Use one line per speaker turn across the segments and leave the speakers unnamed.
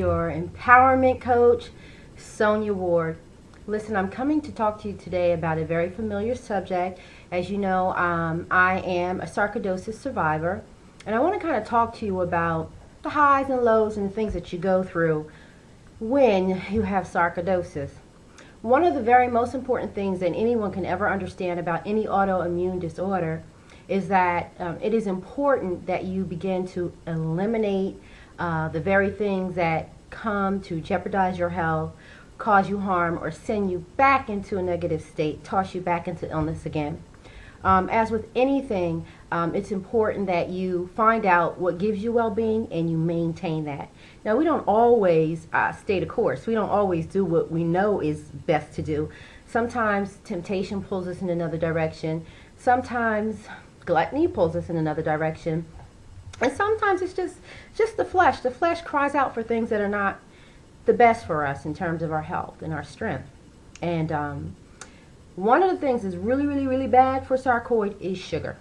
Your empowerment coach, Sonia Ward. Listen, I'm coming to talk to you today about a very familiar subject. As you know, I am a sarcoidosis survivor, and I want to kind of talk to you about the highs and lows and the things that you go through when you have sarcoidosis. One of the very most important things that anyone can ever understand about any autoimmune disorder is that it is important that you begin to eliminate the very things that come to jeopardize your health, cause you harm, or send you back into a negative state, toss you back into illness again. As with anything, it's important that you find out what gives you well-being and you maintain that. Now, we don't always stay the course. We don't always do what we know is best to do. Sometimes temptation pulls us in another direction. Sometimes gluttony pulls us in another direction. And sometimes it's just the flesh. The flesh cries out for things that are not the best for us in terms of our health and our strength. And one of the things that's really, really, really bad for sarcoid is sugar.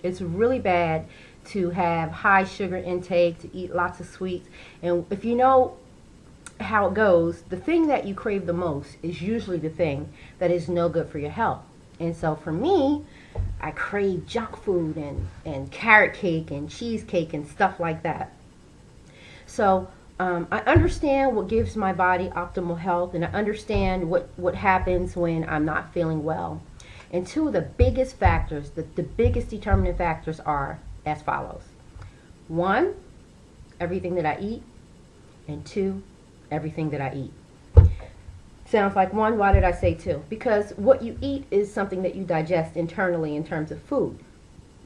It's really bad to have high sugar intake, to eat lots of sweets. And if you know how it goes, the thing that you crave the most is usually the thing that is no good for your health. And so for me, I crave junk food and carrot cake and cheesecake and stuff like that. So I understand what gives my body optimal health, and I understand what happens when I'm not feeling well. And two of the biggest factors, the biggest determinant factors are as follows. One, everything that I eat, and two, everything that I eat. Sounds like one. Why did I say two? Because what you eat is something that you digest internally in terms of food.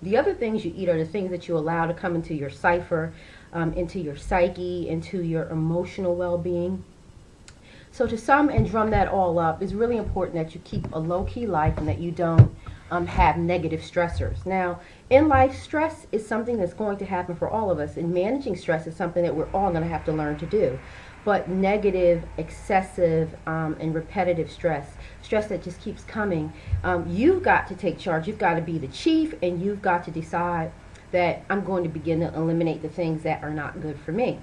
The other things you eat are the things that you allow to come into your cipher, into your psyche, into your emotional well-being. So to sum and drum that all up, it's really important that you keep a low-key life and that you don't have negative stressors. Now, in life, stress is something that's going to happen for all of us, and managing stress is something that we're all going to have to learn to do. But negative, excessive, and repetitive stress that just keeps coming, you've got to take charge. You've got to be the chief, and you've got to decide that I'm going to begin to eliminate the things that are not good for me.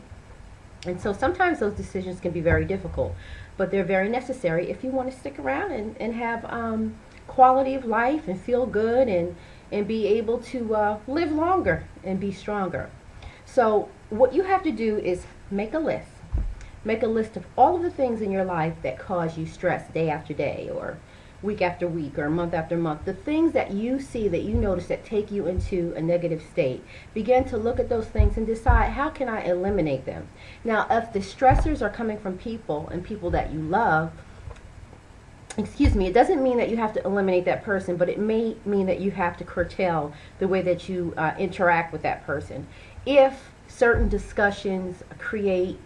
And so sometimes those decisions can be very difficult, but they're very necessary if you want to stick around and have quality of life and feel good and be able to live longer and be stronger. So what you have to do is make a list. Make a list of all of the things in your life that cause you stress day after day or week after week or month after month. The things that you see, that you notice that take you into a negative state. Begin to look at those things and decide, how can I eliminate them? Now, if the stressors are coming from people and people that you love, it doesn't mean that you have to eliminate that person, but it may mean that you have to curtail the way that you interact with that person. If certain discussions create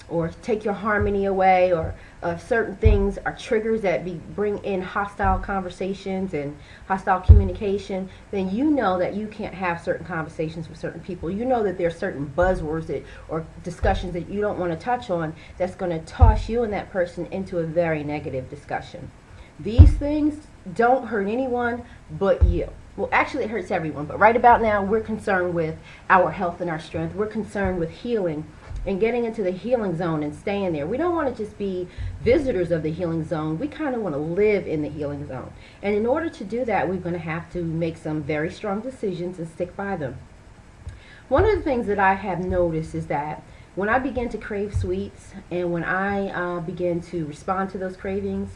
or take your harmony away, or certain things are triggers that bring in hostile conversations and hostile communication, then you know that you can't have certain conversations with certain people. You know that there are certain buzzwords or discussions that you don't want to touch on that's going to toss you and that person into a very negative discussion. These things don't hurt anyone but you. Well, actually it hurts everyone, but right about now we're concerned with our health and our strength. We're concerned with healing and getting into the healing zone and staying there. We don't want to just be visitors of the healing zone. We kind of want to live in the healing zone. And in order to do that, we're going to have to make some very strong decisions and stick by them. One of the things that I have noticed is that when I begin to crave sweets and when I begin to respond to those cravings,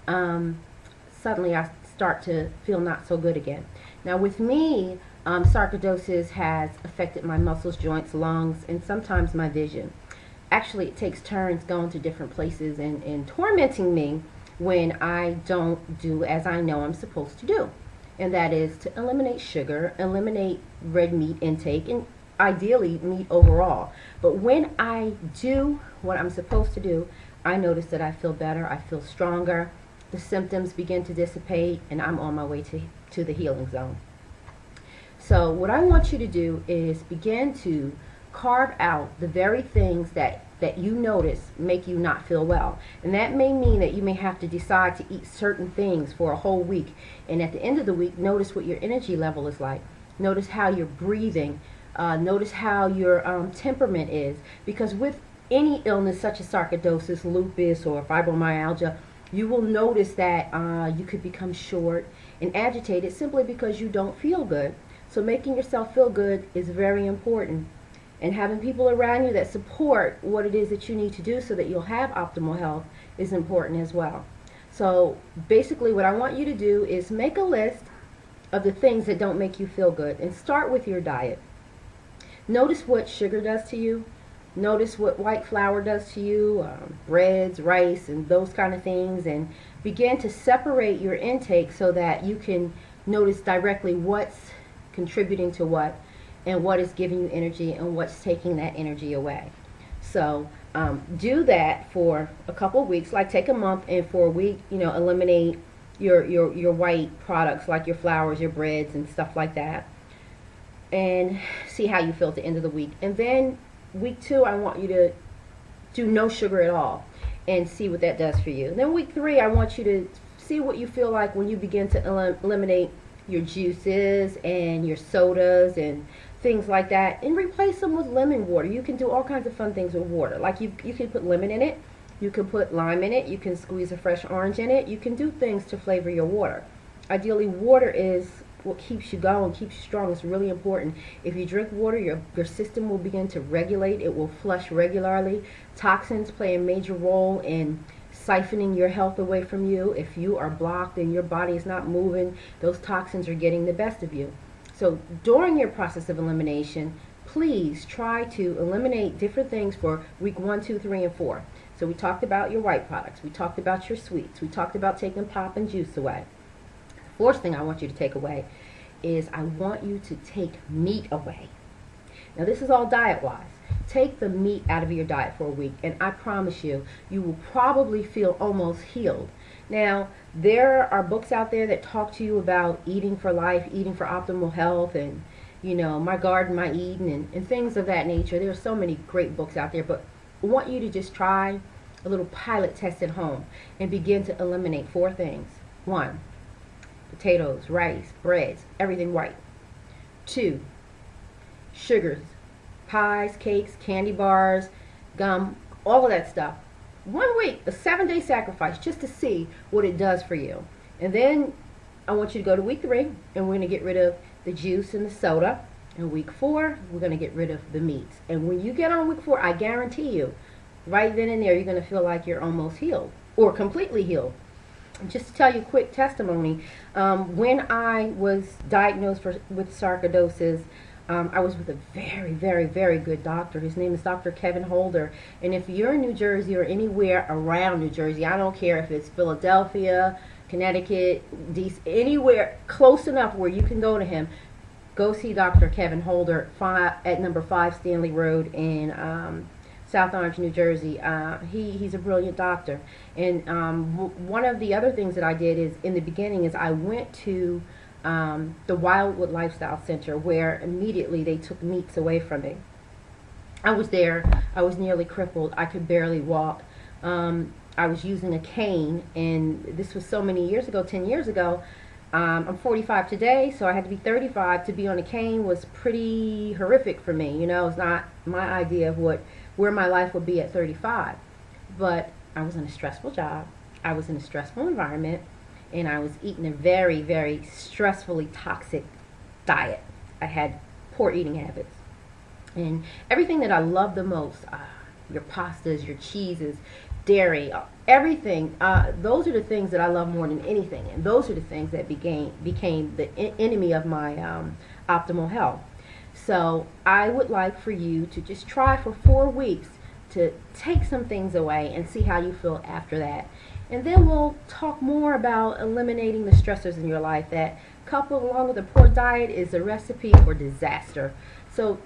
suddenly I start to feel not so good again. Now with me, sarcoidosis has affected my muscles, joints, lungs, and sometimes my vision. Actually, it takes turns going to different places and tormenting me when I don't do as I know I'm supposed to do. And that is to eliminate sugar, eliminate red meat intake, and ideally meat overall. But when I do what I'm supposed to do, I notice that I feel better, I feel stronger, the symptoms begin to dissipate, and I'm on my way to the healing zone. So what I want you to do is begin to carve out the very things that you notice make you not feel well. And that may mean that you may have to decide to eat certain things for a whole week. And at the end of the week, notice what your energy level is like. Notice how you're breathing. Notice how your temperament is. Because with any illness such as sarcoidosis, lupus, or fibromyalgia, you will notice that you could become short and agitated simply because you don't feel good. So making yourself feel good is very important. And having people around you that support what it is that you need to do so that you'll have optimal health is important as well. So basically what I want you to do is make a list of the things that don't make you feel good and start with your diet. Notice what sugar does to you. Notice what white flour does to you, breads, rice, and those kind of things, and begin to separate your intake so that you can notice directly what's contributing to what and what is giving you energy and what's taking that energy away. So do that for a couple of weeks, like take a month, and for a week, eliminate your white products like your flours, your breads, and stuff like that, and see how you feel at the end of the week. And then week 2, I want you to do no sugar at all and see what that does for you. And then week 3, I want you to see what you feel like when you begin to eliminate your juices and your sodas and things like that, and replace them with lemon water. You can do all kinds of fun things with water. Like you can put lemon in it, you can put lime in it, you can squeeze a fresh orange in it, you can do things to flavor your water. Ideally, water is what keeps you going, keeps you strong. It's really important. If you drink water, your system will begin to regulate. It will flush regularly. Toxins play a major role in siphoning your health away from you. If you are blocked and your body is not moving, those toxins are getting the best of you. So during your process of elimination, please try to eliminate different things for week 1, 2, 3, and 4. So we talked about your white products. We talked about your sweets. We talked about taking pop and juice away. The 4th thing I want you to take away is I want you to take meat away. Now this is all diet-wise. Take the meat out of your diet for a week, and I promise you, you will probably feel almost healed. Now, there are books out there that talk to you about eating for life, eating for optimal health, and, My Garden, My Eden, and things of that nature. There are so many great books out there, but I want you to just try a little pilot test at home and begin to eliminate 4 things. 1, potatoes, rice, breads, everything white. 2, sugars, pies, cakes, candy bars, gum, all of that stuff. 1 week, a 7-day sacrifice, just to see what it does for you. And then I want you to go to week 3, and we're going to get rid of the juice and the soda. And week 4, we're going to get rid of the meats. And when you get on week 4, I guarantee you, right then and there, you're going to feel like you're almost healed or completely healed. Just to tell you a quick testimony, when I was diagnosed with sarcoidosis, I was with a very, very, very good doctor. His name is Dr. Kevin Holder. And if you're in New Jersey or anywhere around New Jersey, I don't care if it's Philadelphia, Connecticut, DC, anywhere close enough where you can go to him, go see Dr. Kevin Holder at number 5 Stanley Road in South Orange, New Jersey. He's a brilliant doctor. And one of the other things that I did is, in the beginning, is I went to the Whoyouwith Lifestyle Center, where immediately they took meats away from me. I was there. I was nearly crippled. I could barely walk. I was using a cane, and this was so many years ago, 10 years ago. I'm 45 today, so I had to be 35. To be on a cane was pretty horrific for me. It's not my idea of where my life would be at 35. But I was in a stressful job. I was in a stressful environment. And I was eating a very, very stressfully toxic diet. I had poor eating habits. And everything that I love the most, your pastas, your cheeses, dairy, everything, those are the things that I love more than anything. And those are the things that became the enemy of my optimal health. So I would like for you to just try for 4 weeks to take some things away and see how you feel after that. And then we'll talk more about eliminating the stressors in your life that, coupled along with a poor diet, is a recipe for disaster. So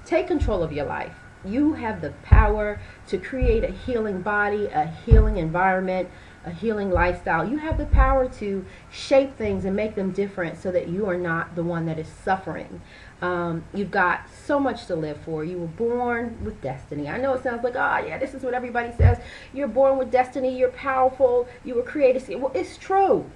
take control of your life. You have the power to create a healing body, a healing environment, a healing lifestyle. You have the power to shape things and make them different so that you are not the one that is suffering. You've got so much to live for. You were born with destiny. I know it sounds like, oh yeah, this is what everybody says. You're born with destiny. You're powerful. You were created. Well, it's true.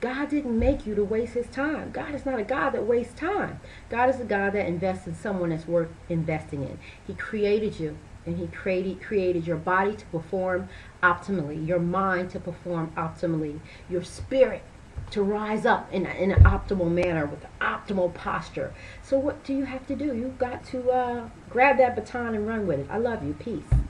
God didn't make you to waste his time. God is not a God that wastes time. God is a God that invests in someone that's worth investing in. He created you. And he created your body to perform optimally, your mind to perform optimally, your spirit to rise up in an optimal manner with optimal posture. So what do you have to do? You've got to grab that baton and run with it. I love you. Peace.